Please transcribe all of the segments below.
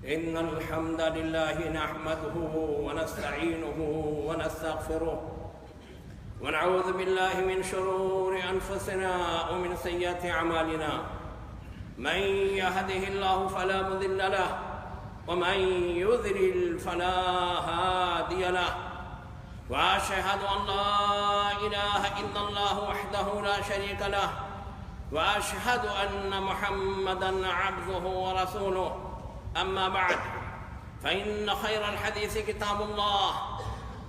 إن الحمد لله نحمده ونستعينه ونستغفره ونعوذ بالله من شرور أنفسنا ومن سيئات أعمالنا. من يهده الله فلا مضل له ومن يضلل فلا هادي له. وأشهد أن لا إله إلا الله وحده لا شريك له وأشهد أن محمدًا عبده ورسوله. أما بعد فإن خير الحديث كتاب الله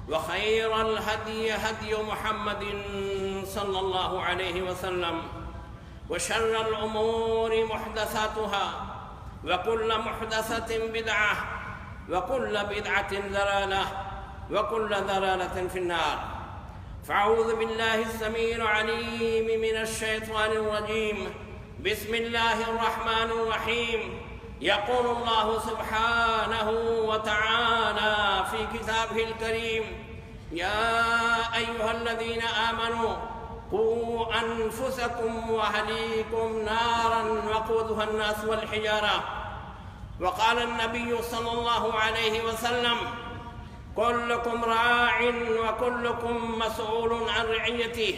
وخير الهدي هدي محمد صلى الله عليه وسلم وشر الأمور محدثاتها وكل محدثة بدعة وكل بدعة ضلالة وكل ضلالة في النار. فأعوذ بالله السميع العليم من الشيطان الرجيم. بسم الله الرحمن الرحيم. يقول الله سبحانه وتعالى في كتابه الكريم: يا أيها الذين آمنوا قوا أنفسكم وأهليكم نارا وقودها الناس والحجارة. وقال النبي صلى الله عليه وسلم: كلكم راع وكلكم مسؤول عن رعيته.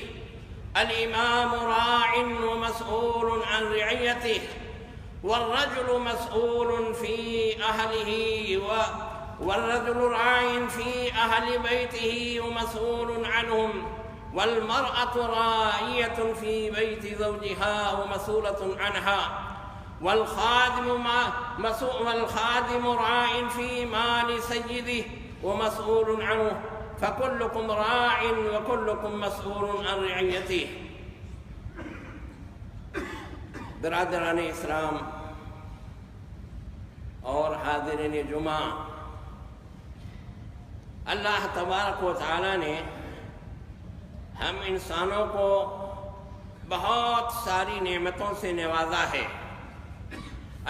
الإمام راع ومسؤول عن رعيته، والرجل مسؤول في أهله والرجل راع في أهل بيته ومسؤول عنهم، والمرأة راعية في بيت زوجها ومسؤولة عنها، والخادم راع في مال سيده ومسؤول عنه، فكلكم راع وكلكم مسؤول عن رعيته. برادران اسلام اور حاضرین جمعہ، اللہ تبارک و تعالی نے ہم انسانوں کو بہت ساری نعمتوں سے نوازا ہے.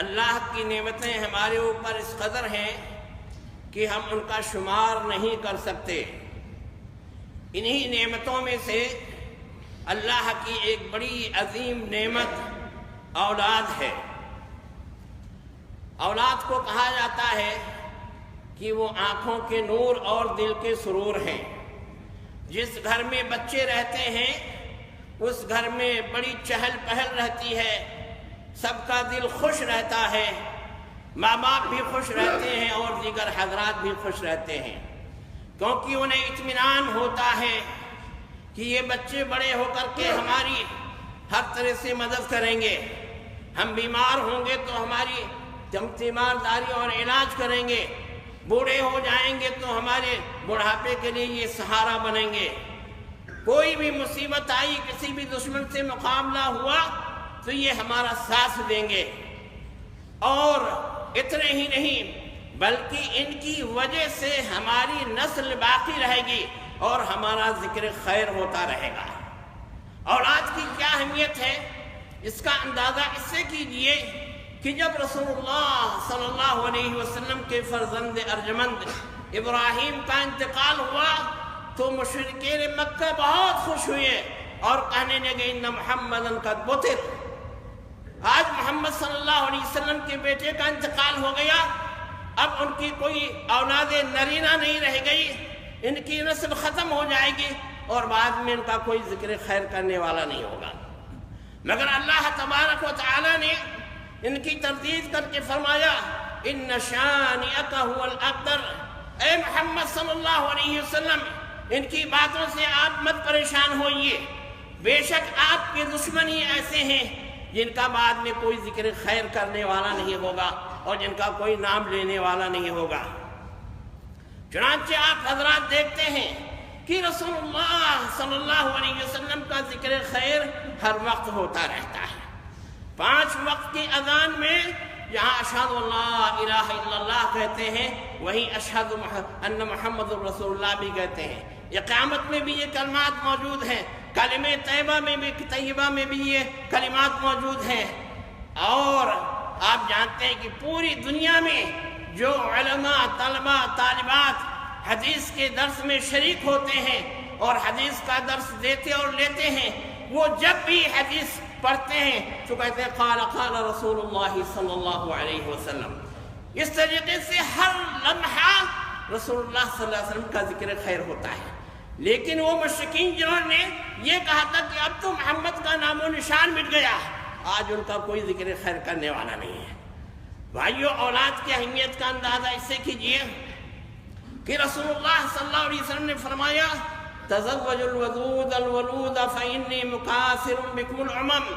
اللہ کی نعمتیں ہمارے اوپر اس قدر ہیں کہ ہم ان کا شمار نہیں کر سکتے. انہی نعمتوں میں سے اللہ کی ایک بڑی عظیم نعمت اولاد ہے. اولاد کو کہا جاتا ہے کہ وہ آنکھوں کے نور اور دل کے سرور ہیں. جس گھر میں بچے رہتے ہیں اس گھر میں بڑی چہل پہل رہتی ہے، سب کا دل خوش رہتا ہے، ماں باپ بھی خوش رہتے ہیں اور دیگر حضرات بھی خوش رہتے ہیں، کیونکہ انہیں اطمینان ہوتا ہے کہ یہ بچے بڑے ہو کر کے ہماری ہر طرح سے مدد کریں گے. ہم بیمار ہوں گے تو ہماری تیمارداری اور علاج کریں گے، بوڑھے ہو جائیں گے تو ہمارے بڑھاپے کے لیے یہ سہارا بنیں گے. کوئی بھی مصیبت آئی، کسی بھی دشمن سے مقابلہ ہوا تو یہ ہمارا ساتھ دیں گے. اور اتنے ہی نہیں بلکہ ان کی وجہ سے ہماری نسل باقی رہے گی اور ہمارا ذکر خیر ہوتا رہے گا. اولاد کی کیا اہمیت ہے اس کا اندازہ اس سے کیجئے کہ جب رسول اللہ صلی اللہ علیہ وسلم کے فرزند ارجمند ابراہیم کا انتقال ہوا تو مشرکین مکہ بہت خوش ہوئے اور کہنے لگے: ان محمدًا قد بطر. آج محمد صلی اللہ علیہ وسلم کے بیٹے کا انتقال ہو گیا، اب ان کی کوئی اولاد نرینہ نہیں رہ گئی، ان کی نسل ختم ہو جائے گی اور بعد میں ان کا کوئی ذکر خیر کرنے والا نہیں ہوگا. مگر اللہ تبارک و تعالی نے ان کی تردید کر کے فرمایا: ان شانئک هو الابتر. اے محمد صلی اللہ علیہ وسلم، ان کی باتوں سے آپ مت پریشان ہوئیے، بے شک آپ کے دشمن ہی ایسے ہیں جن کا بعد میں کوئی ذکر خیر کرنے والا نہیں ہوگا اور جن کا کوئی نام لینے والا نہیں ہوگا. چنانچہ آپ حضرات دیکھتے ہیں کہ رسول اللہ صلی اللہ علیہ وسلم کا ذکر خیر ہر وقت ہوتا رہتا ہے. 5 وقت کی اذان میں جہاں اشہد لا الہ الا اللہ کہتے ہیں وہیں اشہد ان محمد رسول اللہ بھی کہتے ہیں. اقامت میں بھی یہ کلمات موجود ہیں، کلمہ طیبہ میں بھی یہ کلمات موجود ہیں. اور آپ جانتے ہیں کہ پوری دنیا میں جو علماء، طلباء، طالبات حدیث کے درس میں شریک ہوتے ہیں اور حدیث کا درس دیتے اور لیتے ہیں، وہ جب بھی حدیث پڑھتے ہیں تو کہتے ہیں قال قال رسول اللہ صلی اللہ علیہ وسلم. اس طریقے سے ہر لمحہ رسول اللہ صلی اللہ علیہ وسلم کا ذکر خیر ہوتا ہے۔ لیکن وہ مشرکین جنہوں نے یہ کہا تھا کہ اب تو محمد کا نام و نشان مٹ گیا، آج ان کا کوئی ذکر خیر کرنے والا نہیں ہے۔ بھائیو، اولاد کی اہمیت کا اندازہ اس سے کیجئے کہ رسول اللہ صلی اللہ علیہ وسلم نے فرمایا تزوج الودود الولود فإنی مکاثر بکم الامم،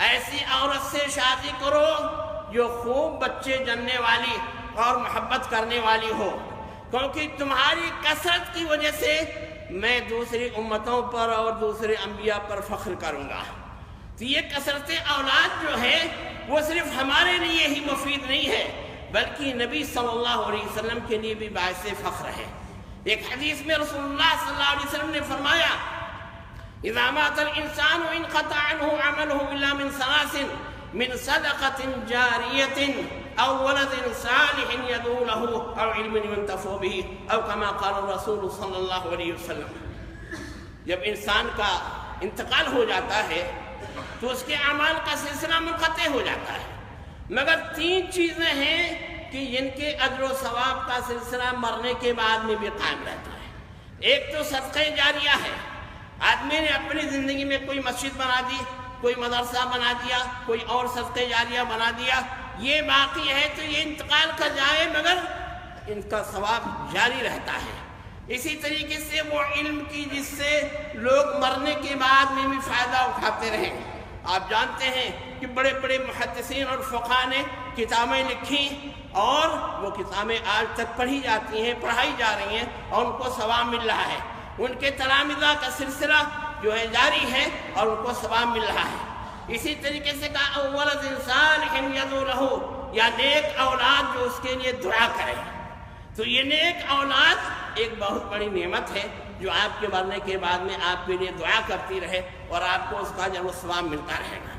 ایسی عورت سے شادی کرو جو خوب بچے جننے والی اور محبت کرنے والی ہو، کیونکہ تمہاری کثرت کی وجہ سے میں دوسری امتوں پر اور دوسرے انبیاء پر فخر کروں گا۔ تو یہ کثرت اولاد جو ہے وہ صرف ہمارے لیے ہی مفید نہیں ہے، بلکہ نبی صلی اللہ علیہ وسلم کے لیے بھی باعث فخر ہے۔ ایک حدیث میں رسول اللہ صلی اللہ علیہ وسلم نے فرمایا اذا مات الانسان انقطع عنه عمله الا من ثلاث من صدقة جاریة او ولد صالح يدعو له او علم ينتفع به او كما قال الرسول صلی اللہ علیہ وسلم۔ جب انسان کا انتقال ہو جاتا ہے تو اس کے اعمال کا سلسلہ منقطع ہو جاتا ہے، مگر تین چیزیں ہیں کہ جن کے اجر و ثواب کا سلسلہ مرنے کے بعد میں بھی قائم رہتا ہے۔ ایک تو صدقہ جاریہ ہے، آدمی نے اپنی زندگی میں کوئی مسجد بنا دی، کوئی مدرسہ بنا دیا، کوئی اور صدقہ جاریہ بنا دیا، یہ باقی ہے تو یہ انتقال کر جائے مگر ان کا ثواب جاری رہتا ہے۔ اسی طریقے سے وہ علم کی جس سے لوگ مرنے کے بعد میں بھی فائدہ اٹھاتے رہیں۔ آپ جانتے ہیں کہ بڑے بڑے محدثین اور فقہاء نے کتابیں لکھی اور وہ کتابیں آج تک پڑھی جاتی ہیں، پڑھائی جا رہی ہیں اور ان کو ثواب مل رہا ہے۔ ان کے تلامذہ کا سلسلہ جو ہے جاری ہے اور ان کو ثواب مل رہا ہے۔ اسی طریقے سے کہا ولد صالح یدعو لہ، یا نیک اولاد جو اس کے لیے دعا کرے۔ تو یہ نیک اولاد ایک بہت بڑی نعمت ہے جو آپ کے مرنے کے بعد میں آپ کے لیے دعا کرتی رہے اور آپ کو اس کا اجر و ثواب ملتا رہے گا۔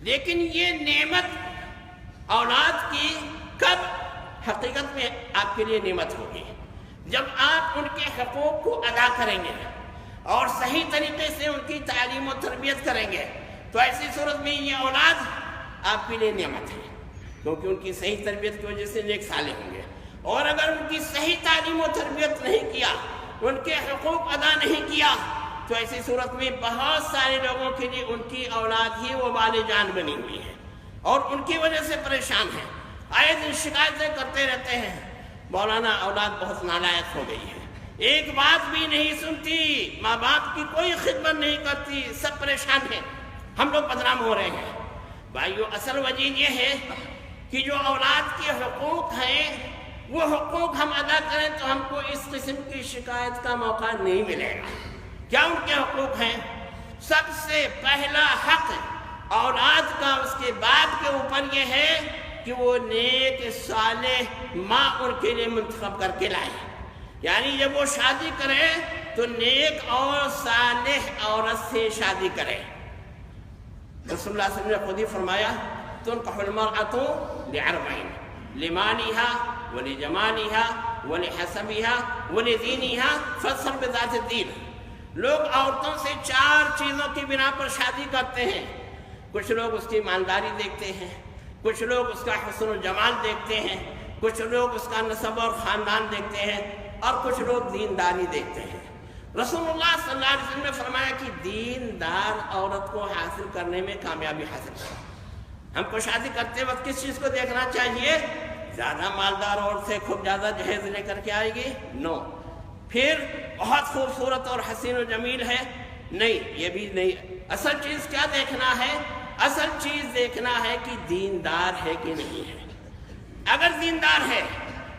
لیکن یہ نعمت اولاد کی کب حقیقت میں آپ کے لیے نعمت ہوگی؟ جب آپ ان کے حقوق کو ادا کریں گے اور صحیح طریقے سے ان کی تعلیم و تربیت کریں گے، تو ایسی صورت میں یہ اولاد آپ کے لیے نعمت ہے، کیونکہ ان کی صحیح تربیت کی وجہ سے نیک صالح ہوں گے۔ اور اگر ان کی صحیح تعلیم و تربیت نہیں کیا، ان کے حقوق ادا نہیں کیا، تو ایسی صورت میں بہت سارے لوگوں کے لیے ان کی اولاد ہی وبال جان بنی ہوئی ہے اور ان کی وجہ سے پریشان ہیں، آئے دن شکایتیں کرتے رہتے ہیں مولانا اولاد بہت نالائق ہو گئی ہے، ایک بات بھی نہیں سنتی، ماں باپ کی کوئی خدمت نہیں کرتی، سب پریشان ہیں، ہم لوگ بدنام ہو رہے ہیں۔ بھائیو، اصل وجہ یہ ہے کہ جو اولاد کے حقوق ہیں وہ حقوق ہم ادا کریں تو ہم کو اس قسم کی شکایت کا موقع نہیں ملے گا۔ کیا ان کے حقوق ہیں؟ سب سے پہلا حق اولاد کا اس کے باپ کے اوپر یہ ہے کہ وہ نیک صالح ماں ان کے لیے منتخب کر کے لائے، یعنی جب وہ شادی کرے تو نیک اور صالح عورت سے شادی کرے۔ رسول اللہ صلی اللہ علیہ وسلم نے خود ہی فرمایا تنکح المرأة لأربع لمالها ولجمالها ولحسبها ولدينها فاظفر بذات الدين۔ لوگ عورتوں سے 4 چیزوں کی بنا پر شادی کرتے ہیں۔ کچھ لوگ اس کی ایمانداری دیکھتے ہیں، کچھ لوگ اس کا حسن و جمال دیکھتے ہیں، کچھ لوگ اس کا نسب اور خاندان دیکھتے ہیں، اور کچھ لوگ دینداری دیکھتے ہیں۔ رسول اللہ صلی اللہ علیہ وسلم نے فرمایا کہ دیندار عورت کو حاصل کرنے میں کامیابی حاصل کرو۔ ہم کو شادی کرتے وقت کس چیز کو دیکھنا چاہیے؟ زیادہ مالدار عورت سے خوب زیادہ جہیز لے کر کے آئے گی؟ نو۔ پھر بہت خوبصورت اور حسین و جمیل ہے؟ نہیں، یہ بھی نہیں۔ اصل چیز کیا دیکھنا ہے؟ اصل چیز دیکھنا ہے کہ دیندار ہے کہ نہیں ہے۔ اگر دیندار ہے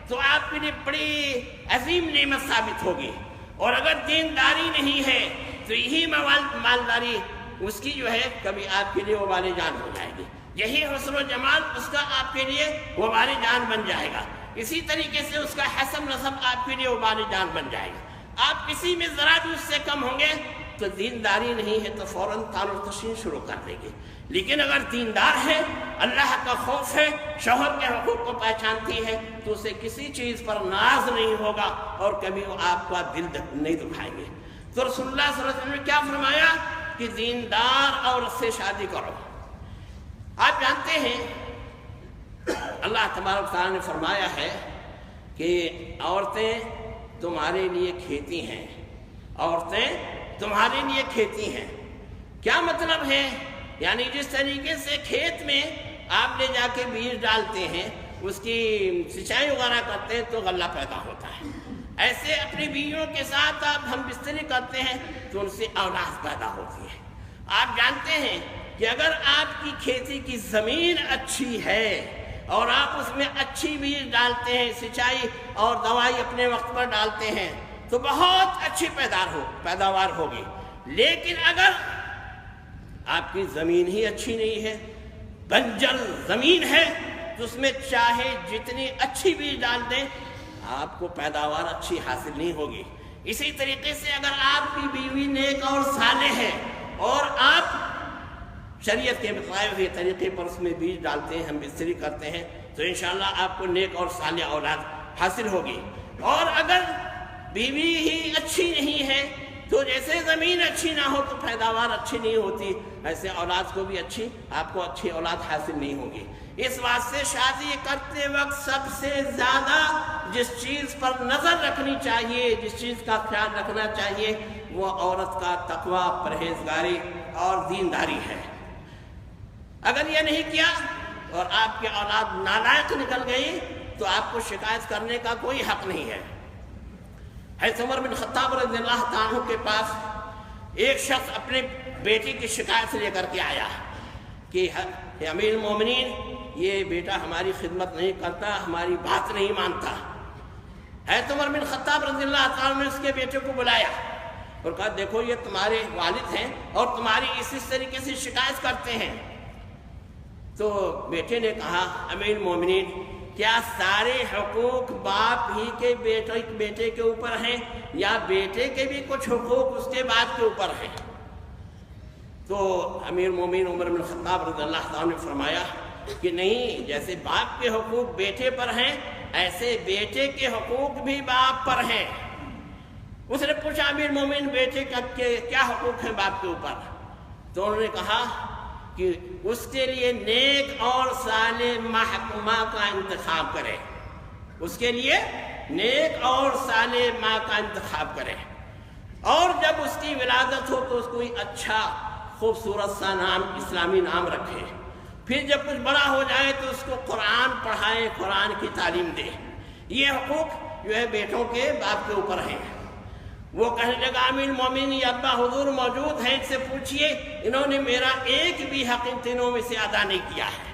تو آپ کے لیے بڑی عظیم نعمت ثابت ہوگی، اور اگر دینداری نہیں ہے تو یہی مالداری اس کی جو ہے کبھی آپ کے لیے وبال جان ہو جائے گی، یہی حسن و جمال اس کا آپ کے لیے وبال جان بن جائے گا، اسی طریقے سے اس کا حسب نسب آپ کے لیے وبال جان بن جائے گا۔ آپ کسی میں ذرا بھی اس سے کم ہوں گے تو دینداری نہیں ہے تو فوراً تان و تشنیع شروع کر دیں گے۔ لیکن اگر دیندار ہے، اللہ کا خوف ہے، شوہر کے حقوق کو پہچانتی ہے، تو اسے کسی چیز پر ناز نہیں ہوگا اور کبھی وہ آپ کا دل نہیں دکھائیں گے۔ تو رسول اللہ صلی اللہ علیہ وسلم نے کیا فرمایا کہ دیندار عورت سے شادی کرو۔ آپ جانتے ہیں اللہ تبارک تعالیٰ نے فرمایا ہے کہ عورتیں تمہارے لیے کھیتی ہیں، عورتیں تمہارے لیے کھیتی ہیں۔ کیا مطلب ہے؟ یعنی جس طریقے سے کھیت میں آپ لے جا کے بیج ڈالتے ہیں، اس کی سینچائی وغیرہ کرتے ہیں تو غلہ پیدا ہوتا ہے، ایسے اپنی بیویوں کے ساتھ آپ ہم بستری کرتے ہیں تو ان سے اولاد پیدا ہوتی ہے۔ آپ جانتے ہیں کہ اگر آپ کی کھیتی کی زمین اچھی ہے اور آپ اس میں اچھی بیج ڈالتے ہیں، سینچائی اور دوائی اپنے وقت پر ڈالتے ہیں تو بہت اچھی پیداوار ہوگی۔ لیکن اگر آپ کی زمین ہی اچھی نہیں ہے، بنجر زمین ہے، تو اس میں چاہے جتنی اچھی بیج ڈال دیں آپ کو پیداوار اچھی حاصل نہیں ہوگی۔ اسی طریقے سے اگر آپ کی بیوی نیک اور صالح ہے اور آپ شریعت کے بتائے ہوئے طریقے پر اس میں بیج ڈالتے ہیں، ہم بستری کرتے ہیں، تو انشاءاللہ آپ کو نیک اور صالح اولاد حاصل ہوگی۔ اور اگر بیوی ہی اچھی نہیں ہے تو جیسے زمین اچھی نہ ہو تو پیداوار اچھی نہیں ہوتی، ایسے اولاد کو بھی آپ کو اچھی اولاد حاصل نہیں ہوگی۔ اس واسطے شادی کرتے وقت سب سے زیادہ جس چیز پر نظر رکھنی چاہیے، جس چیز کا خیال رکھنا چاہیے، وہ عورت کا تقوی، پرہیزگاری اور دینداری ہے۔ اگر یہ نہیں کیا اور آپ کی اولاد نالائق نکل گئی تو آپ کو شکایت کرنے کا کوئی حق نہیں ہے۔ حضرت عمر بن خطاب رضی اللہ تعالیٰ کے پاس ایک شخص اپنے بیٹی کی شکایت لے کر کے آیا کہ امیر المومنین، یہ بیٹا ہماری خدمت نہیں کرتا، ہماری بات نہیں مانتا۔ حضرت عمر بن خطاب رضی اللہ تعالیٰ نے اس کے بیٹے کو بلایا اور کہا دیکھو یہ تمہارے والد ہیں اور تمہاری اس طریقے سے شکایت کرتے ہیں۔ تو بیٹے نے کہا امیر المومنین، کیا سارے حقوق باپ ہی کے بیٹے کے اوپر ہیں یا بیٹے کے بھی کچھ حقوق اس کے باپ کے اوپر ہیں؟ تو امیر المومنین عمر بن خطاب رضی اللہ تعالیٰ نے فرمایا کہ نہیں، جیسے باپ کے حقوق بیٹے پر ہیں ایسے بیٹے کے حقوق بھی باپ پر ہیں۔ اس نے پوچھا امیر المومنین بیٹے کا کیا حقوق ہیں باپ کے اوپر؟ تو انہوں نے کہا کہ اس کے لیے نیک اور صالح محکمہ کا انتخاب کرے، اس کے لیے نیک اور صالح ماں کا انتخاب کرے، اور جب اس کی ولادت ہو تو اس کو اچھا خوبصورت سا نام، اسلامی نام رکھے، پھر جب کچھ بڑا ہو جائے تو اس کو قرآن پڑھائے، قرآن کی تعلیم دے۔ یہ حقوق جو ہے بیٹوں کے باپ کے اوپر ہیں۔ وہ کہنے لگا امیر المومنین، یہ ابا حضور موجود ہیں، ان سے پوچھئے، انہوں نے میرا ایک بھی حق ان تینوں میں سے ادا نہیں کیا ہے۔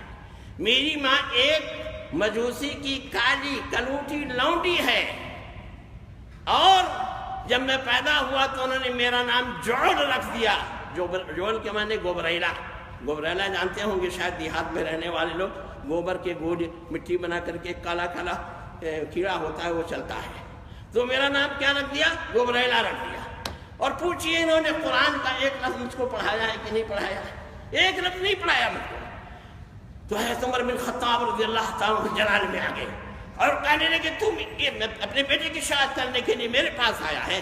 میری ماں ایک مجوسی کی کالی کلوٹی لونڈی ہے، اور جب میں پیدا ہوا تو انہوں نے میرا نام جوڑ رکھ دیا۔ جوڑ کے معنی گوبریلا، گوبریلا جانتے ہوں گے شاید دیہات میں رہنے والے لوگ، گوبر کے گوڑ مٹی بنا کر کے کالا کالا کیڑا ہوتا ہے وہ چلتا ہے، تو میرا نام کیا رکھ دیا؟ گوبریلا رکھ دیا۔ اور پوچھئے انہوں نے قرآن کا ایک لفظ مجھ کو پڑھایا ہے کہ نہیں پڑھایا؟ ایک لفظ نہیں پڑھایا مجھ کو۔ تو حضرت عمر بن خطاب رضی اللہ تعالیٰ جلال میں آ گئے اور کہنے لگے تم اپنے بیٹے کی شکایت کرنے کے لیے میرے پاس آیا ہے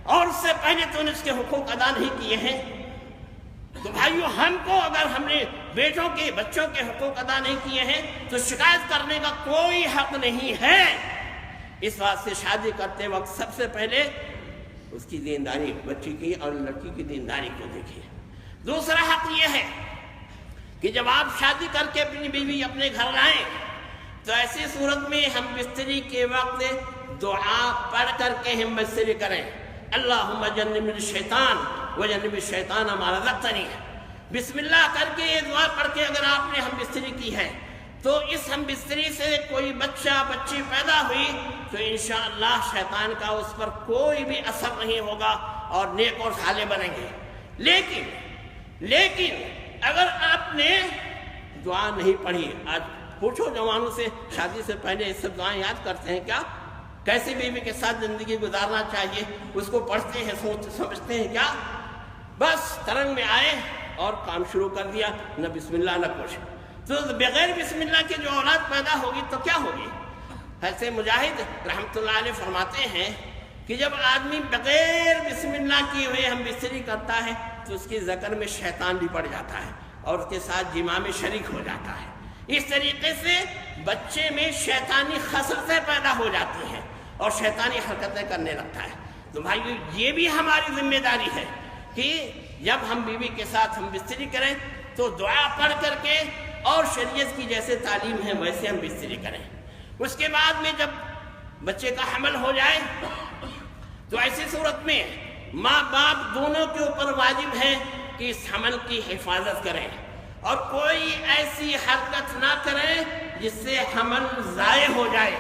اور اس سے پہلے تو نے اس کے حقوق ادا نہیں کیے ہیں، تو بھائیو ہم کو اگر ہم نے بیٹوں کے بچوں کے حقوق ادا نہیں کیے ہیں تو شکایت کرنے کا کوئی حق نہیں ہے۔ اس بات سے شادی کرتے وقت سب سے پہلے اس کی دینداری، بچی کی اور لڑکی کی دینداری کو دیکھیے۔ دوسرا حق یہ ہے کہ جب آپ شادی کر کے اپنی بیوی اپنے گھر لائیں تو ایسی صورت میں ہم بستری کے وقت دعا پڑھ کر کے ہم بستری کریں، اللہم جنبنی الشیطان وجنب الشیطان ما رزقتنی۔ بسم اللہ کر کے یہ دعا پڑھ کے اگر آپ نے ہم بستری کی ہے تو اس ہم بستری سے کوئی بچہ بچی پیدا ہوئی تو انشاءاللہ شیطان کا اس پر کوئی بھی اثر نہیں ہوگا اور نیک اور صالح بنیں گے۔ لیکن اگر آپ نے دعا نہیں پڑھی، آج پوچھو جوانوں سے شادی سے پہلے یہ سب دعائیں یاد کرتے ہیں کیا؟ کیسی بیوی کے ساتھ زندگی گزارنا چاہیے اس کو پڑھتے ہیں، سمجھتے ہیں کیا؟ بس ترنگ میں آئے اور کام شروع کر دیا، نہ بسم اللہ نہ کچھ، تو بغیر بسم اللہ کے جو اولاد پیدا ہوگی تو کیا ہوگی؟ حضرت مجاہد رحمۃ اللہ علیہ فرماتے ہیں کہ جب آدمی بغیر بسم اللہ کیے ہوئے ہم بستری کرتا ہے تو اس کی ذکر میں شیطان بھی پڑ جاتا ہے اور اس کے ساتھ جماع میں شریک ہو جاتا ہے۔ اس طریقے سے بچے میں شیطانی خصلتیں پیدا ہو جاتی ہیں اور شیطانی حرکتیں کرنے لگتا ہے۔ تو بھائیو یہ بھی ہماری ذمہ داری ہے کہ جب ہم بیوی کے ساتھ ہم بستری کریں تو دعا پڑھ کر کے اور شریعت کی جیسے تعلیم ہے ویسے ہم بستری کریں۔ اس کے بعد میں جب بچے کا حمل ہو جائے تو ایسی صورت میں ماں باپ دونوں کے اوپر واجب ہے کہ اس حمل کی حفاظت کریں اور کوئی ایسی حرکت نہ کریں جس سے حمل ضائع ہو جائے۔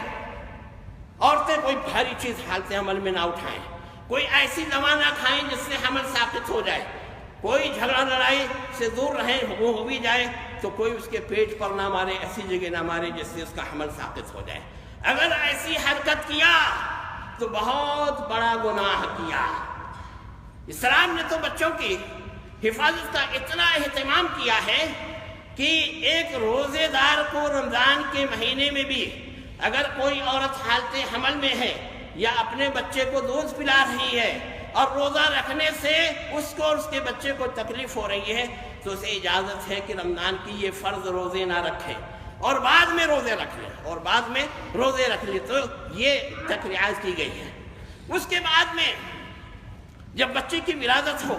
عورتیں کوئی بھاری چیز حالت حمل میں نہ اٹھائیں، کوئی ایسی دوا نہ کھائیں جس سے حمل ساقط ہو جائے، کوئی جھگڑا لڑائی سے دور رہیں، وہ ہو بھی جائے تو کوئی اس کے پیٹ پر نہ مارے، ایسی جگہ نہ مارے جس سے اس کا حمل ساقط ہو جائے۔ اگر ایسی حرکت کیا تو بہت بڑا گناہ کیا۔ اسلام نے تو بچوں کی حفاظت کا اتنا اہتمام کیا ہے کہ ایک روزے دار کو رمضان کے مہینے میں بھی اگر کوئی عورت حالت حمل میں ہے یا اپنے بچے کو دودھ پلا رہی ہے اور روزہ رکھنے سے اس کو اور اس کے بچے کو تکلیف ہو رہی ہے تو اسے اجازت ہے کہ رمضان کی یہ فرض روزے نہ رکھے اور بعد میں روزے رکھ لے، تو یہ تک رعایت کی گئی ہے۔ اس کے بعد میں جب بچے کی ولادت ہو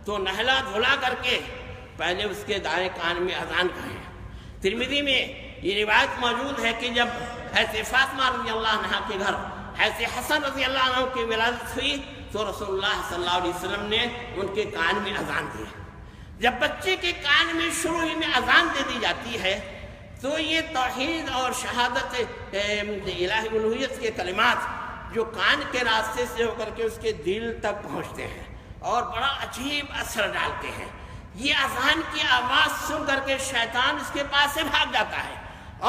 تو نہلا دھلا کر کے پہلے اس کے دائیں کان میں اذان کہیں۔ ترمذی میں یہ روایت موجود ہے کہ جب حضرت فاطمہ رضی اللہ عنہ کے گھر حضرت حسن رضی اللہ عنہ کی ولادت ہوئی تو رسول اللہ صلی اللہ علیہ وسلم نے ان کے کان میں اذان دی۔ جب بچے کے کان میں شروع میں اذان دے دی جاتی ہے تو یہ توحید اور شہادت الہی الوہیت کے کلمات جو کان کے راستے سے ہو کر کے اس کے دل تک پہنچتے ہیں اور بڑا عجیب اثر ڈالتے ہیں۔ یہ اذان کی آواز سن کر کے شیطان اس کے پاس سے بھاگ جاتا ہے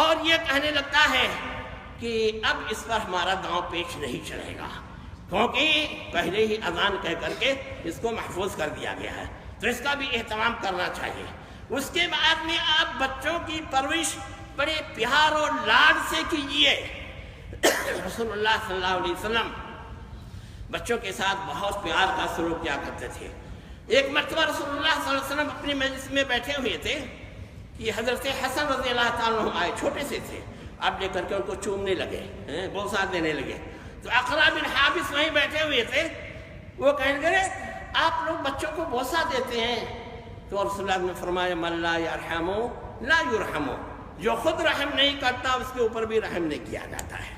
اور یہ کہنے لگتا ہے کہ اب اس پر ہمارا داؤں پیچ نہیں چلے گا، کیونکہ پہلے ہی اذان کہہ کر کے اس کو محفوظ کر دیا گیا ہے، تو اس کا بھی اہتمام کرنا چاہیے۔ اس کے بعد میں آپ بچوں کی پرورش بڑے پیار اور لاڈ سے کیجیے۔ رسول اللہ صلی اللہ علیہ وسلم بچوں کے ساتھ بہت پیار کا سلوک کیا کرتے تھے۔ ایک مرتبہ رسول اللہ صلی اللہ علیہ وسلم اپنی مجلس میں بیٹھے ہوئے تھے کہ حضرت حسن رضی اللہ تعالیٰ عنہ آئے، چھوٹے سے تھے، اب لے کر کے ان کو چومنے لگے، بوسہ دینے لگے، تو اقرا بن حابس وہیں بیٹھے ہوئے تھے۔ وہ کہنے لگے آپ لوگ بچوں کو بوسہ دیتے ہیں، تو رسول اللہ نے فرمایا من لا یرحم لا یرحم، جو خود رحم نہیں کرتا اس کے اوپر بھی رحم نہیں کیا جاتا ہے۔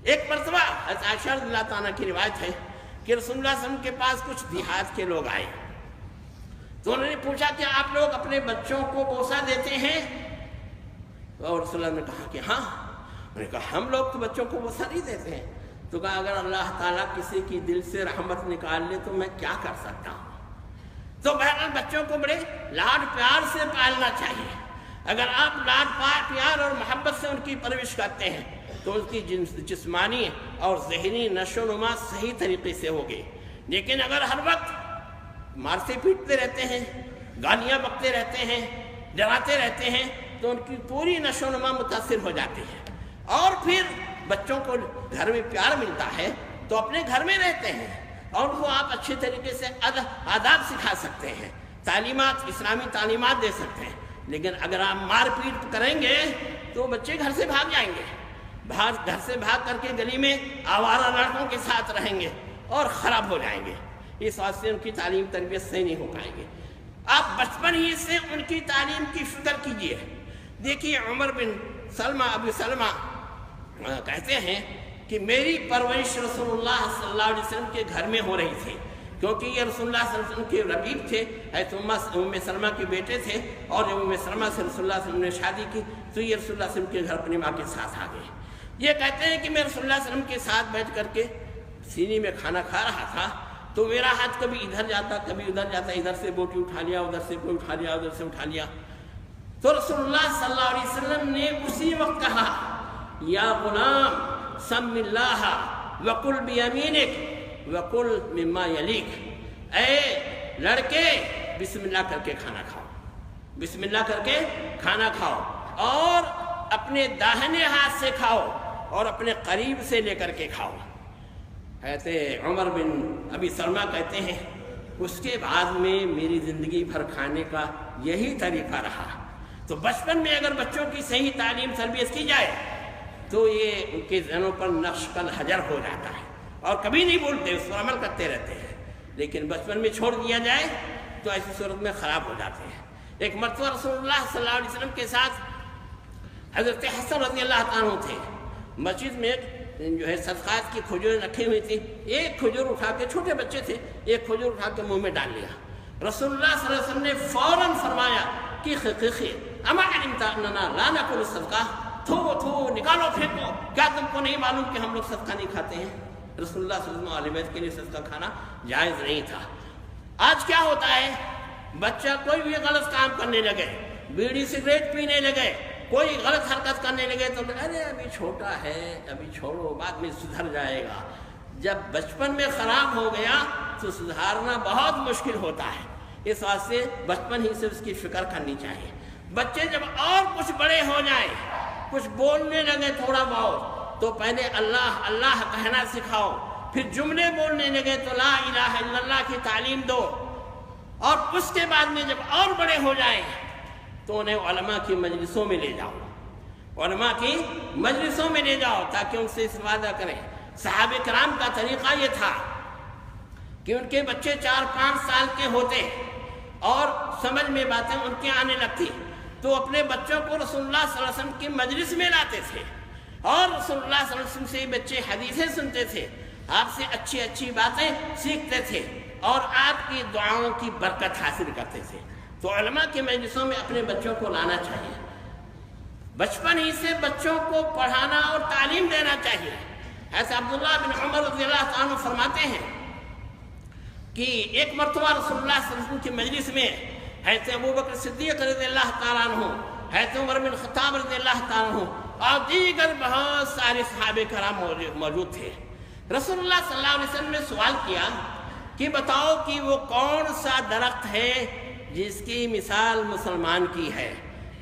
ایک مرتبہ حضرت عائشہ رضی اللہ تعالیٰ کی روایت ہے کہ رسول اللہ صلی اللہ علیہ وسلم کے پاس کچھ دیہات کے لوگ آئے تو انہوں نے پوچھا کہ آپ لوگ اپنے بچوں کو بوسہ دیتے ہیں؟ اور رسول اللہ نے کہا کہ ہاں۔ انہوں نے کہا ہم لوگ تو بچوں کو بوسہ نہیں دیتے ہیں۔ تو کہا اگر اللہ تعالیٰ کسی کی دل سے رحمت نکال لے تو میں کیا کر سکتا ہوں؟ تو بہرحال بچوں کو بڑے لاڈ پیار سے پالنا چاہیے۔ اگر آپ لاڈ پیار اور محبت سے ان کی پرورش کرتے ہیں تو ان کی جسمانی اور ذہنی نشو و نما صحیح طریقے سے ہوگی۔ لیکن اگر ہر وقت مارتے پیٹتے رہتے ہیں، گالیاں بکتے رہتے ہیں، ڈراتے رہتے ہیں تو ان کی پوری نشو و نما متاثر ہو جاتی ہے۔ اور پھر بچوں کو گھر میں پیار ملتا ہے تو اپنے گھر میں رہتے ہیں اور ان کو آپ اچھے طریقے سے آداب سکھا سکتے ہیں، تعلیمات، اسلامی تعلیمات دے سکتے ہیں۔ لیکن اگر آپ مار پیٹ کریں گے تو بچے گھر سے بھاگ جائیں گے، گھر سے بھاگ کر کے گلی میں آوارہ لڑکوں کے ساتھ رہیں گے اور خراب ہو جائیں گے۔ اس واسطے ان کی تعلیم تربیت صحیح نہیں ہو پائے گی۔ آپ بچپن ہی سے ان کی تعلیم کی فکر کیجیے۔ دیکھیے عمر بن سلمہ ابو سلمہ کہتے ہیں کہ میری پرورش رسول اللہ صلی اللہ علیہ وسلم کے گھر میں ہو رہی تھی، کیونکہ یہ رسول اللہ صلی اللہ علیہ وسلم کے ربیب تھے، ام سلمہ کے بیٹے تھے، اور جب ام سلمہ سے رسول اللہ صلی اللہ علیہ وسلم نے شادی کی تو یہ رسول اللہ صلی اللہ علیہ وسلم کے گھر اپنی ماں کے ساتھ آ گئے۔ یہ کہتے ہیں کہ میں رسول اللہ صلی اللہ علیہ وسلم کے ساتھ بیٹھ کر کے سینی میں کھانا کھا رہا تھا تو میرا ہاتھ کبھی ادھر جاتا کبھی ادھر جاتا، ادھر سے بوٹی اٹھا لیا، ادھر سے کوئی اٹھا لیا، ادھر سے اٹھا لیا۔ تو رسول اللہ صلی اللہ علیہ وسلم نے اسی وقت کہا یا غلام سم اللہ وکل بیمینک وکل مما یلیک، اے لڑکے بسم اللہ کر کے کھانا کھاؤ، بسم اللہ کر کے کھانا کھاؤ اور اپنے داہنے ہاتھ سے کھاؤ اور اپنے قریب سے لے کر کے کھاؤ۔ کہتے عمر بن ابی سلمہ کہتے ہیں اس کے بعد میں میری زندگی بھر کھانے کا یہی طریقہ رہا۔ تو بچپن میں اگر بچوں کی صحیح تعلیم تربیت کی جائے تو یہ ان کے ذہنوں پر نقش الحجر ہو جاتا ہے اور کبھی نہیں بھولتے، اس پر عمل کرتے رہتے ہیں۔ لیکن بچپن میں چھوڑ دیا جائے تو ایسی صورت میں خراب ہو جاتے ہیں۔ ایک مرتبہ رسول اللہ صلی اللہ علیہ وسلم کے ساتھ حضرت حسن رضی اللہ تعالیٰ عنہ تھے، مسجد میں جو ہے صدقات کی کھجوریں رکھی ہوئی تھی، ایک کھجور اٹھا کے، چھوٹے بچے تھے، ایک کھجور اٹھا کے منہ میں ڈال لیا۔ رسول اللہ صلی اللہ علیہ وسلم نے فوراً فرمایا کہ اما علمت اننا لا ناکل الصدقہ، تھو نکالو پھینکو، کیا تم کو نہیں معلوم کہ ہم لوگ صدقہ نہیں کھاتے ہیں؟ رسول اللہ صلی اللہ علیہ وسلم اہل بیت کے لیے صدقہ کھانا جائز نہیں تھا۔ آج کیا ہوتا ہے، بچہ کوئی بھی غلط کام کرنے لگے، بیڑی سگریٹ پینے لگے، کوئی غلط حرکت کرنے لگے تو ارے ابھی چھوٹا ہے، ابھی چھوڑو، بعد میں سدھر جائے گا۔ جب بچپن میں خراب ہو گیا تو سدھارنا بہت مشکل ہوتا ہے۔ اس واسطے بچپن ہی سے اس کی فکر کرنی چاہیے۔ بچے جب اور کچھ بڑے ہو جائیں، کچھ بولنے لگے تھوڑا بہت، تو پہلے اللہ اللہ کہنا سکھاؤ، پھر جملے بولنے لگے تو لا الہ الا اللہ کی تعلیم دو، اور اس کے بعد میں جب اور بڑے ہو جائیں تو انہیں علماء کی مجلسوں میں لے جاؤ، علماء کی مجلسوں میں لے جاؤ تاکہ ان سے استفادہ کریں۔ صحابہ کرام کا طریقہ یہ تھا کہ ان کے بچے 4-5 سال کے ہوتے اور سمجھ میں باتیں ان کے آنے لگتی تو اپنے بچوں کو رسول اللہ صلی اللہ علیہ وسلم کی مجلس میں لاتے تھے، اور رسول اللہ صلی اللہ علیہ وسلم سے بچے حدیثیں سنتے تھے، آپ سے اچھی اچھی باتیں سیکھتے تھے اور آپ کی دعاؤں کی برکت حاصل کرتے تھے۔ تو علماء کی مجلسوں میں اپنے بچوں کو لانا چاہیے، بچپن ہی سے بچوں کو پڑھانا اور تعلیم دینا چاہیے۔ ایسا عبداللہ بن عمر رضی اللہ عنہ فرماتے ہیں کہ ایک مرتبہ رسول اللہ صلی اللہ علیہ وسلم کی مجلس میں حضرت ابوبکر صدیق رضی اللہ تعالیٰ عنہ، حضرت عمر بن خطاب رضی اللہ تعالیٰ عنہ اور دیگر بہت سارے صحابہ کرام موجود تھے۔ رسول اللہ صلی اللہ علیہ وسلم نے سوال کیا کہ بتاؤ کہ وہ کون سا درخت ہے جس کی مثال مسلمان کی ہے،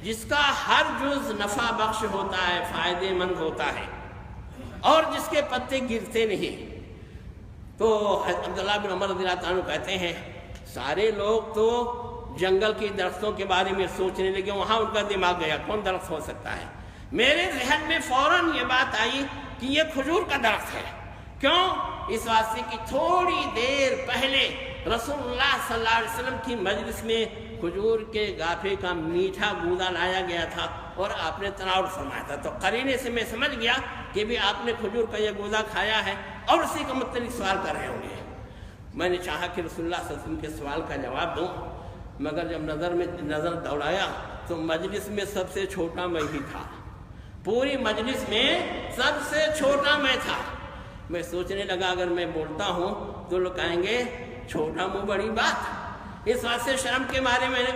جس کا ہر جز نفع بخش ہوتا ہے، فائدے مند ہوتا ہے، اور جس کے پتے گرتے نہیں؟ تو عبداللہ بن عمر رضی اللہ عنہ کہتے ہیں سارے لوگ تو جنگل کی درختوں کے بارے میں سوچنے لگے، وہاں ان کا دماغ گیا کون درخت ہو سکتا ہے؟ میرے ذہن میں فوراً یہ بات آئی کہ یہ کھجور کا درخت ہے۔ کیوں؟ اس واسطے کہ تھوڑی دیر پہلے رسول اللہ صلی اللہ علیہ وسلم کی مجلس میں کھجور کے گافے کا میٹھا گودا لایا گیا تھا اور آپ نے تناول فرمایا تھا، تو قرینے سے میں سمجھ گیا کہ بھی آپ نے کھجور کا یہ گودا کھایا ہے اور اسی کا متعلق سوال کر رہے ہوں گے۔ میں نے چاہا کہ رسول اللہ صلی اللہ علیہ وسلم کے سوال کا جواب دوں، مگر جب نظر دوڑایا تو مجلس میں سب سے چھوٹا میں ہی تھا، پوری مجلس میں سب سے چھوٹا میں تھا۔ میں سوچنے لگا اگر میں بولتا ہوں تو لوگ کہیں گے چھوٹا منہ بڑی بات، اس واسطے شرم کے مارے میں نے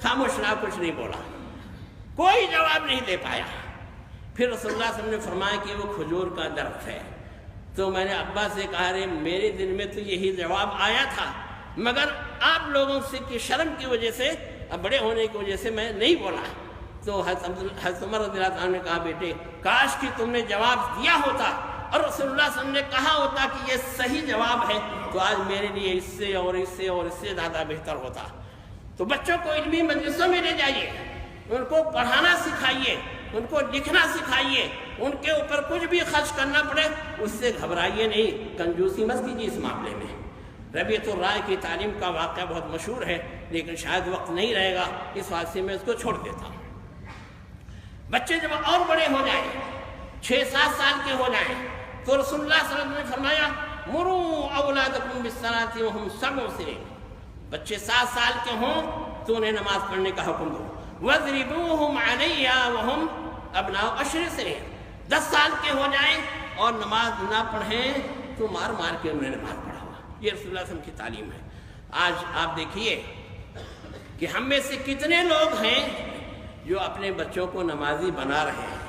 خاموش رہا، کچھ نہیں بولا، کوئی جواب نہیں دے پایا۔ پھر رسول اللہ صلی اللہ علیہ وسلم نے فرمایا کہ وہ کھجور کا درخت ہے۔ تو میں نے ابا سے کہا رہے میرے دل میں تو یہی جواب آیا تھا، مگر آپ لوگوں سے کی شرم کی وجہ سے، بڑے ہونے کی وجہ سے میں نہیں بولا۔ تو حضرت عمر رضی اللہ عنہ نے کہا بیٹے کاش کہ تم نے جواب دیا ہوتا اور رسول اللہ صلی اللہ علیہ وسلم نے کہا ہوتا کہ یہ صحیح جواب ہے تو آج میرے لیے اس سے اور اس سے اور اس سے زیادہ بہتر ہوتا۔ تو بچوں کو علمی مجلسوں میں لے جائیے، ان کو پڑھانا سکھائیے، ان کو لکھنا سکھائیے، ان کے اوپر کچھ بھی خرچ کرنا پڑے اس سے گھبرائیے نہیں، کنجوسی مت کیجیے اس معاملے میں۔ ربیعۃ الرائے کی تعلیم کا واقعہ بہت مشہور ہے لیکن شاید وقت نہیں رہے گا، اس واسطے میں اس کو چھوڑ دیتا ہوں۔ بچے جب اور بڑے ہو جائیں، 6-7 سال کے ہو جائیں، تو رسول اللہ صلی اللہ علیہ وسلم نے فرمایا مروا اولادکم بالصلاۃ وهم 7 سنین، بچے 7 سال کے ہوں تو انہیں نماز پڑھنے کا حکم دو، واضربوہم علیہا وهم ابناء 10 سنین، 10 سال کے ہو جائیں اور نماز نہ پڑھیں تو مار مار کے انہیں نماز پڑھاؤ۔ یہ رسول اللہ صلی اللہ علیہ وسلم کی تعلیم ہے۔ آج آپ دیکھیے کہ ہم میں سے کتنے لوگ ہیں جو اپنے بچوں کو نمازی بنا رہے ہیں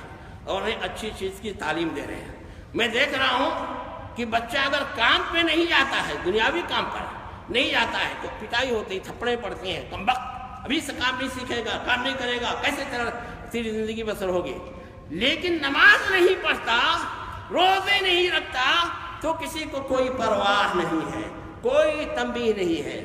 اور انہیں اچھی چیز کی تعلیم دے رہے ہیں۔ میں دیکھ رہا ہوں کہ بچہ اگر کام پہ نہیں جاتا ہے، دنیاوی کام پر نہیں جاتا ہے تو پٹائی ہوتی، تھپڑے پڑتے ہیں، کمبخت ابھی سے کام نہیں سیکھے گا، کام نہیں کرے گا، کیسے تیری زندگی بسر ہوگی۔ لیکن نماز نہیں پڑھتا، روزے نہیں رکھتا تو کسی کو کوئی پرواہ نہیں ہے، کوئی تنبیہ نہیں ہے۔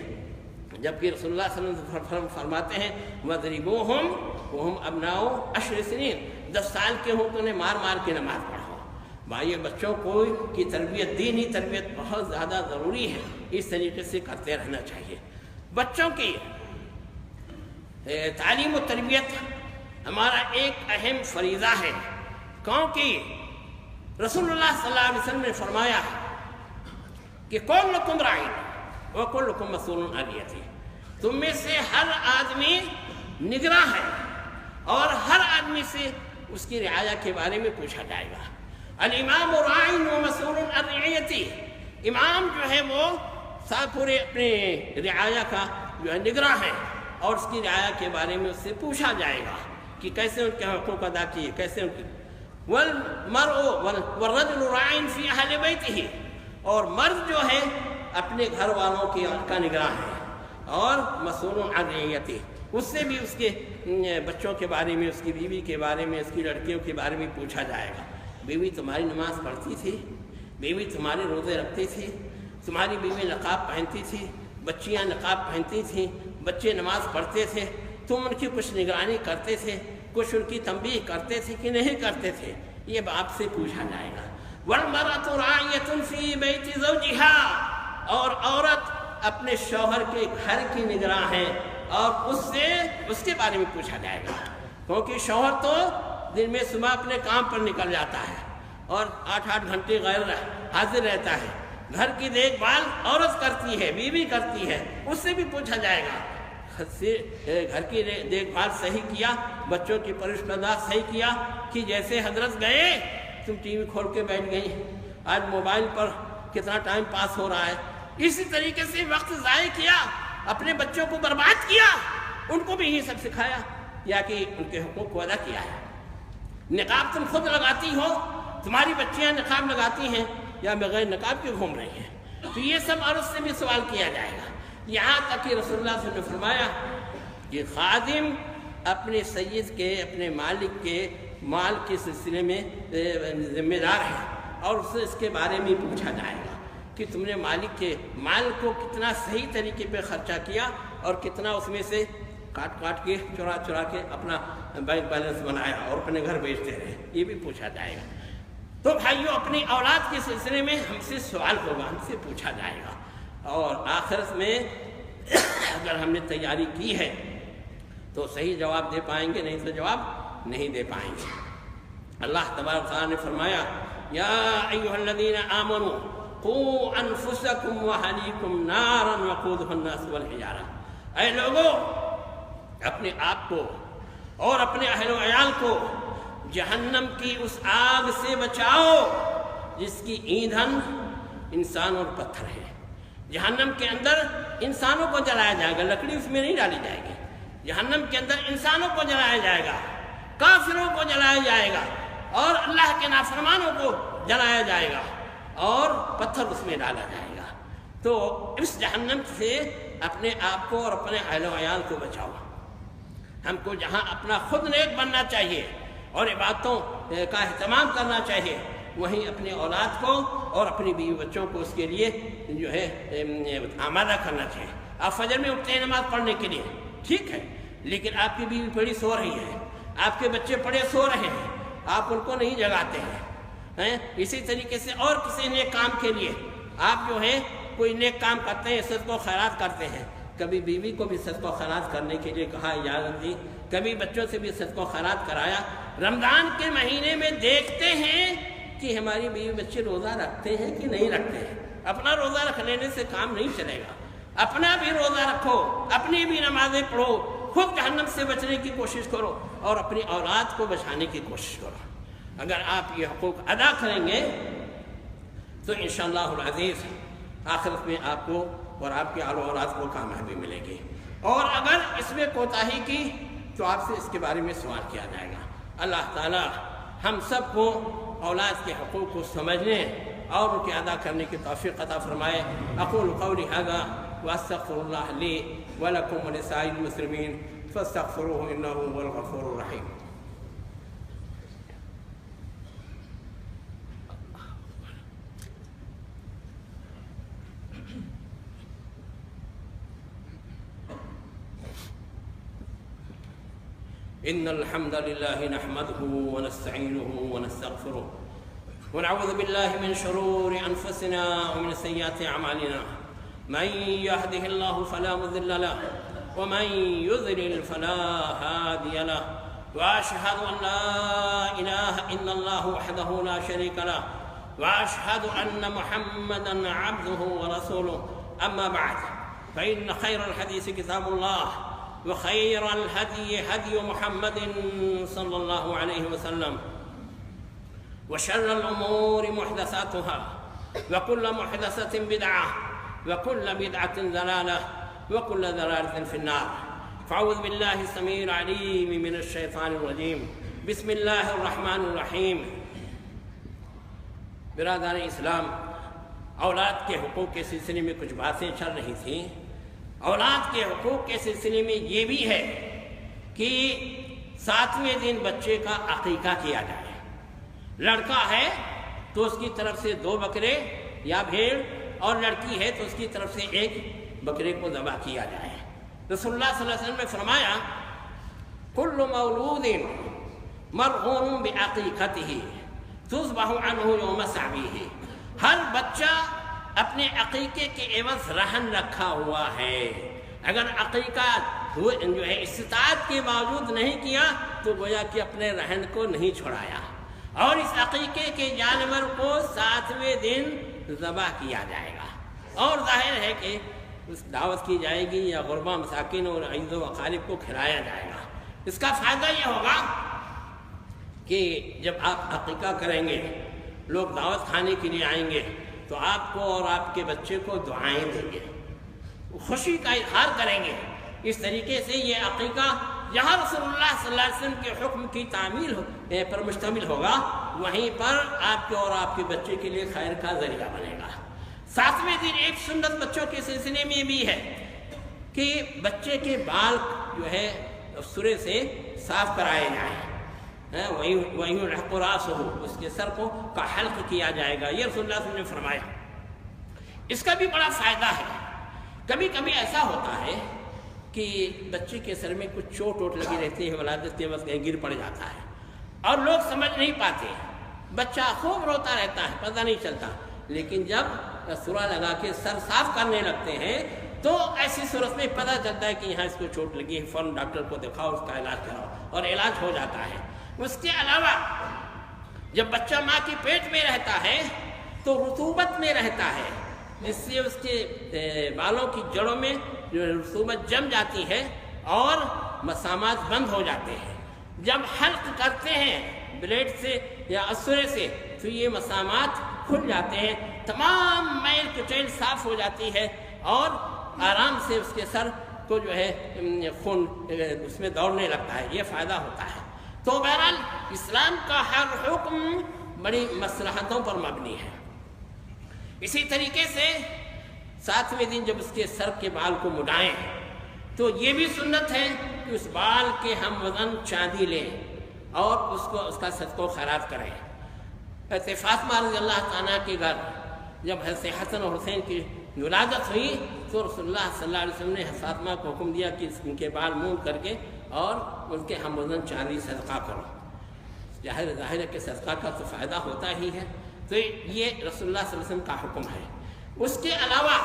جبکہ رسول اللہ صلی اللہ علیہ وسلم فرماتے ہیں وَضْرِبُوهُمْ وَهُمْ أَبْنَاءُ 10 سنین، 10 سال کے ہوں تو انہیں مار مار کے نماز پڑھاؤ۔ بھائی بچوں کو کی تربیت، دینی تربیت بہت زیادہ ضروری ہے، اس طریقے سے کرتے رہنا چاہیے۔ بچوں کی تعلیم و تربیت ہمارا ایک اہم فریضہ ہے، کیونکہ رسول اللہ صلی اللہ علیہ وسلم نے فرمایا کہ کلکم راع وکلکم مسئول عن رعیتہ، تم میں سے ہر آدمی نگراں ہے اور ہر آدمی سے اس کی رعایا کے بارے میں پوچھا جائے گا۔ الامام راع ومسئول عن رعیتہ، امام جو ہے وہ پورے اپنے رعایا کا جو ہے نگراں ہے اور اس کی رعایا کے بارے میں اس سے پوچھا جائے گا کہ کیسے ان کے حقوق ادا کیے، کیسے ان کی والرجل راع فی اہل بیتہ، اور مرد جو ہے اپنے گھر والوں کا نگراں ہے، اور مسئول عن رعیتہ، اس سے بھی اس کے بچوں کے بارے میں، اس کی بیوی کے بارے میں، اس کی لڑکیوں کے بارے میں پوچھا جائے گا۔ بیوی تمہاری نماز پڑھتی تھی، بیوی تمہارے روزے رکھتی تھی، تمہاری بیوی نقاب پہنتی تھی، بچیاں نقاب پہنتی تھیں، بچے نماز پڑھتے تھے، تم ان کی کچھ نگرانی کرتے تھے، کچھ ان کی تنبیہ کرتے تھے کہ نہیں کرتے تھے، یہ باپ سے پوچھا جائے گا۔ وَالْمَرْأَةُ رَاعِيَةٌ فِي بَيْتِ زَوْجِهَا، اور عورت اپنے شوہر کے گھر کی نگراں ہے اور اس کے بارے میں پوچھا جائے گا، کیونکہ شوہر تو دن میں صبح اپنے کام پر نکل جاتا ہے اور 8 گھنٹے غیر حاضر رہتا ہے، گھر کی دیکھ بھال عورت کرتی ہے، بیوی کرتی ہے، اس سے بھی پوچھا جائے گا گھر کی دیکھ بھال صحیح کیا، بچوں کی پرورش پرداش صحیح کیا، کہ جیسے حضرت گئے تم ٹی وی کھول کے بیٹھ گئی، آج موبائل پر کتنا ٹائم پاس ہو رہا ہے، اسی طریقے سے وقت ضائع کیا، اپنے بچوں کو برباد کیا، ان کو بھی یہ سب سکھایا یا کہ ان کے حقوق کو ادا کیا ہے۔ نقاب تم خود لگاتی ہو، تمہاری بچیاں نقاب لگاتی ہیں یا بغیر نقاب کے گھوم رہی ہیں، تو یہ سب عورت سے بھی سوال کیا جائے گا۔ یہاں تک کہ رسول اللہ صلی اللہ علیہ وسلم نے فرمایا کہ خادم اپنے سید کے، اپنے مالک کے مال کے سلسلے میں ذمہ دار ہے اور اسے اس کے بارے میں پوچھا جائے گا کہ تم نے مالک کے مال کو کتنا صحیح طریقے پہ خرچہ کیا اور کتنا اس میں سے کاٹ کے چرا کے اپنا بینک بیلنس بنایا اور اپنے گھر بیچتے رہے، یہ بھی پوچھا جائے گا۔ تو بھائیوں، اپنی اولاد کے سلسلے میں ہم سے سوال ہوگا، ہم سے پوچھا جائے گا، اور آخرت میں اگر ہم نے تیاری کی ہے تو صحیح جواب دے پائیں گے، نہیں تو جواب نہیں دے پائیں گے۔ اللہ تبارک تعالیٰ نے فرمایا یا ایھا الذین آمنوا قوا انفسکم واہلیکم نارا وقودھا الناس والحجارہ، اے لوگوں اپنے آپ کو اور اپنے اہل و عیال کو جہنم کی اس آگ سے بچاؤ جس کی ایندھن انسان اور پتھر ہے۔ جہنم کے اندر انسانوں کو جلایا جائے گا، لکڑی اس میں نہیں ڈالی جائے گی، جہنم کے اندر انسانوں کو جلایا جائے گا، کافروں کو جلایا جائے گا اور اللہ کے نافرمانوں کو جلایا جائے گا اور پتھر اس میں ڈالا جائے گا۔ تو اس جہنم سے اپنے آپ کو اور اپنے اہل و عیال کو بچاؤ۔ ہم کو جہاں اپنا خود نیک بننا چاہیے اور عبادتوں کا اہتمام کرنا چاہیے، وہیں اپنے اولاد کو اور اپنی بیوی بچوں کو اس کے لیے جو ہے آمادہ کرنا چاہیے۔ آپ فجر میں اٹھتے ہیں نماز پڑھنے کے لیے، ٹھیک ہے، لیکن آپ کی بیوی پڑی سو رہی ہے، آپ کے بچے پڑے سو رہے ہیں، آپ ان کو نہیں جگاتے ہیں۔ اسی طریقے سے اور کسی نیک کام کے لیے آپ جو ہے کوئی نیک کام کرتے ہیں، صدقہ و خیرات کرتے ہیں، کبھی بیوی کو بھی صدقہ و خیرات کرنے کے لیے کہا، اجازت دی، کبھی بچوں سے بھی صدقہ و خیرات کرایا۔ رمضان کے مہینے میں دیکھتے ہیں کہ ہماری بیوی بچے روزہ رکھتے ہیں کہ نہیں رکھتے ہیں۔ اپنا روزہ رکھ لینے سے کام نہیں چلے گا، اپنا بھی روزہ رکھو، اپنی بھی نمازیں پڑھو، خود جہنم سے بچنے کی کوشش کرو اور اپنی اولاد کو بچانے کی کوشش کرو۔ اگر آپ یہ حقوق ادا کریں گے تو انشاءاللہ العزیز آخرت میں آپ کو اور آپ کے آل و اولاد کو کامیابی ملے گی، اور اگر اس میں کوتاہی کی تو آپ سے اس کے بارے میں سوال کیا جائے گا۔ اللہ تعالی ہم سب کو اولاد کے حقوق کو سمجھنے اور ان کے ادا کرنے کی توفیق عطا فرمائے۔ اقول قولی ھذا واستغفر اللہ لی ولکم ولسائر المسلمین فاستغفروہ انہ هو الغفور الرحیم۔ إن الحمد لله نحمده ونستعينه ونستغفره ونعوذ بالله من شرور أنفسنا ومن سيئات أعمالنا من يهده الله فلا مضل له ومن يضلل فلا هادي له وأشهد أن لا إله إلا الله وحده لا شريك له وأشهد أن محمدًا عبده ورسوله أما بعد فإن خير الحديث كتاب الله وخير الهدي هدي محمد صلى الله عليه وسلم وشر الأمور محدثاتها وكل محدثة بدعة وكل بدعة ضلالة وكل ضلالة في النار فأعوذ بالله السميع العليم من الشيطان الرجيم بسم الله الرحمن الرحيم برادر اسلام اولاد کے حقوق کے سلسلے میں کچھ باتیں چل رہی تھیں. اولاد کے حقوق کے سلسلے میں یہ بھی ہے کہ 7ویں دن بچے کا عقیقہ کیا جائے. لڑکا ہے تو اس کی طرف سے 2 بکرے یا بھیڑ اور لڑکی ہے تو اس کی طرف سے 1 بکرے کو ذبح کیا جائے. رسول اللہ صلی اللہ علیہ وسلم نے فرمایا کل مولود مرغون بعقیقتہ تذبح عنہ یوم سعیہ. ہر بچہ اپنے عقیقے کے عوض رہن رکھا ہوا ہے. اگر عقیقہ جو ہے استطاعت کے باوجود نہیں کیا تو گویا کہ اپنے رہن کو نہیں چھڑایا. اور اس عقیقے کے جانور کو 7ویں دن ذبح کیا جائے گا. اور ظاہر ہے کہ اس دعوت کی جائے گی یا غربا مساکین اور عزیز و اقارب کو کھلایا جائے گا. اس کا فائدہ یہ ہوگا کہ جب آپ عقیقہ کریں گے لوگ دعوت کھانے کے لیے آئیں گے تو آپ کو اور آپ کے بچے کو دعائیں دیں گے, خوشی کا اظہار کریں گے. اس طریقے سے یہ عقیقہ جہاں رسول اللہ صلی اللہ علیہ وسلم کے حکم کی تعمیل پر مشتمل ہوگا وہیں پر آپ کے اور آپ کے بچے کے لیے خیر کا ذریعہ بنے گا. 7ویں دن ایک سنت بچوں کے سلسلے میں بھی ہے کہ بچے کے بال جو ہے سرے سے صاف کرائے جائیں. وہیں رحق راس ہو, اس کے سر کو کا حلق کیا جائے گا. یہ رسول اللہ صلی اللہ علیہ وسلم نے فرمایا. اس کا بھی بڑا فائدہ ہے. کبھی کبھی ایسا ہوتا ہے کہ بچے کے سر میں کچھ چوٹ لگی رہتی ہے, ولادت کے وقت گر پڑ جاتا ہے اور لوگ سمجھ نہیں پاتے. بچہ خوب روتا رہتا ہے, پتہ نہیں چلتا. لیکن جب سورا لگا کے سر صاف کرنے لگتے ہیں تو ایسی صورت میں پتہ چلتا ہے کہ یہاں اس کو چوٹ لگی ہے, فوراً ڈاکٹر کو دکھاؤ, اس کا علاج کراؤ اور علاج ہو جاتا ہے. اس کے علاوہ جب بچہ ماں کے پیٹ میں رہتا ہے تو رطوبت میں رہتا ہے, اس سے اس کے بالوں کی جڑوں میں جو رطوبت جم جاتی ہے اور مسامات بند ہو جاتے ہیں. جب حلق کرتے ہیں بلیڈ سے یا اسورے سے تو یہ مسامات کھل جاتے ہیں, تمام میل کچیل صاف ہو جاتی ہے اور آرام سے اس کے سر کو جو ہے خون اس میں دوڑنے لگتا ہے. یہ فائدہ ہوتا ہے. تو بہرحال اسلام کا ہر حکم بڑی مصلحتوں پر مبنی ہے. اسی طریقے سے 7ویں دن جب اس کے سر کے بال کو مڈائیں تو یہ بھی سنت ہے کہ اس بال کے ہم وزن چاندی لیں اور اس کا صدقہ و خیرات کریں. حضرت فاطمہ رضی اللہ تعالیٰ کے گھر جب حضرت حسن اور حسین کی ولادت ہوئی تو رسول اللہ صلی اللہ علیہ وسلم نے فاطمہ کو حکم دیا کہ ان کے بال مونڈ کر کے اور ان کے ہم وزن چاندی صدقہ کرو. ظاہر ہے کہ صدقہ کا تو فائدہ ہوتا ہی ہے. تو یہ رسول اللہ صلی اللہ علیہ وسلم کا حکم ہے. اس کے علاوہ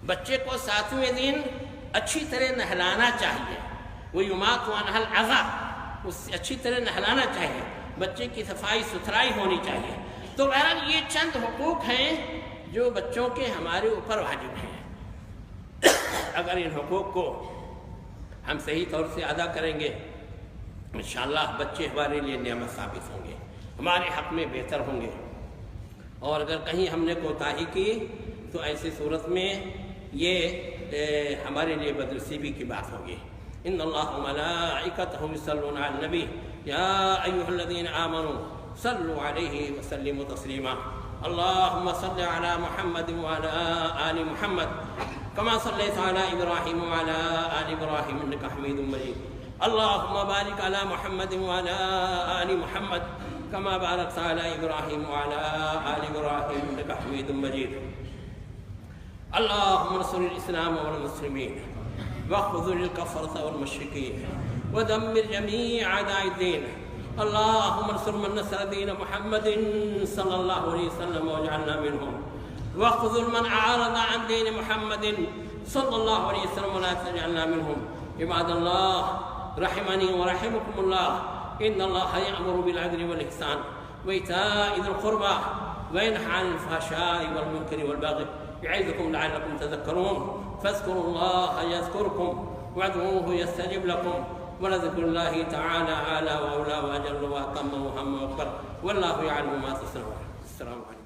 بچے کو 7ویں دن اچھی طرح نہلانا چاہیے. وہ یمات عنہ العظا, اس سے اچھی طرح نہلانا چاہیے. بچے کی صفائی ستھرائی ہونی چاہیے. تو بہرحال یہ چند حقوق ہیں جو بچوں کے ہمارے اوپر واجب ہیں. اگر ان حقوق کو ہم صحیح طور سے ادا کریں گے انشاءاللہ بچے ہمارے لیے نعمت ثابت ہوں گے, ہمارے حق میں بہتر ہوں گے. اور اگر کہیں ہم نے کوتاہی کی تو ایسی صورت میں یہ ہمارے لیے بدنصیبی کی بات ہوگی. ان اللہ وملائکتہ یصلون علی النبی یا ایھا الذین آمنوا صلوا علیہ وسلموا تسلیما. اللهم صل على محمد وعلى آل محمد كما صليت على إبراهيم وعلى آل إبراهيم إنك حميد مجيد. اللهم بارك على محمد وعلى آل محمد كما باركت على إبراهيم وعلى آل إبراهيم إنك حميد مجيد. اللهم انصر الإسلام والمسلمين واخذل الكفرة والمشركين ودمر جميع أعداء الدين. اللهم انصر من نصر دين محمد صلى الله عليه وسلم واجعلنا منهم، واخذل من أعرض عن دين محمد صلى الله عليه وسلم ولا تجعلنا منهم. عباد الله رحمني ورحمكم الله، إن الله يأمر بالعدل والإحسان وإيتاء ذي القربى وينهى عن الفحشاء والمنكر والبغي يعظكم لعلكم تذكرون. فاذكروا الله يذكركم وادعوه يستجب لكم، ولذكر الله تعالى أعلى وأولى وأجل وأتم وأهم وأكبر، والله يعلم ما تصنعون. السلام عليكم.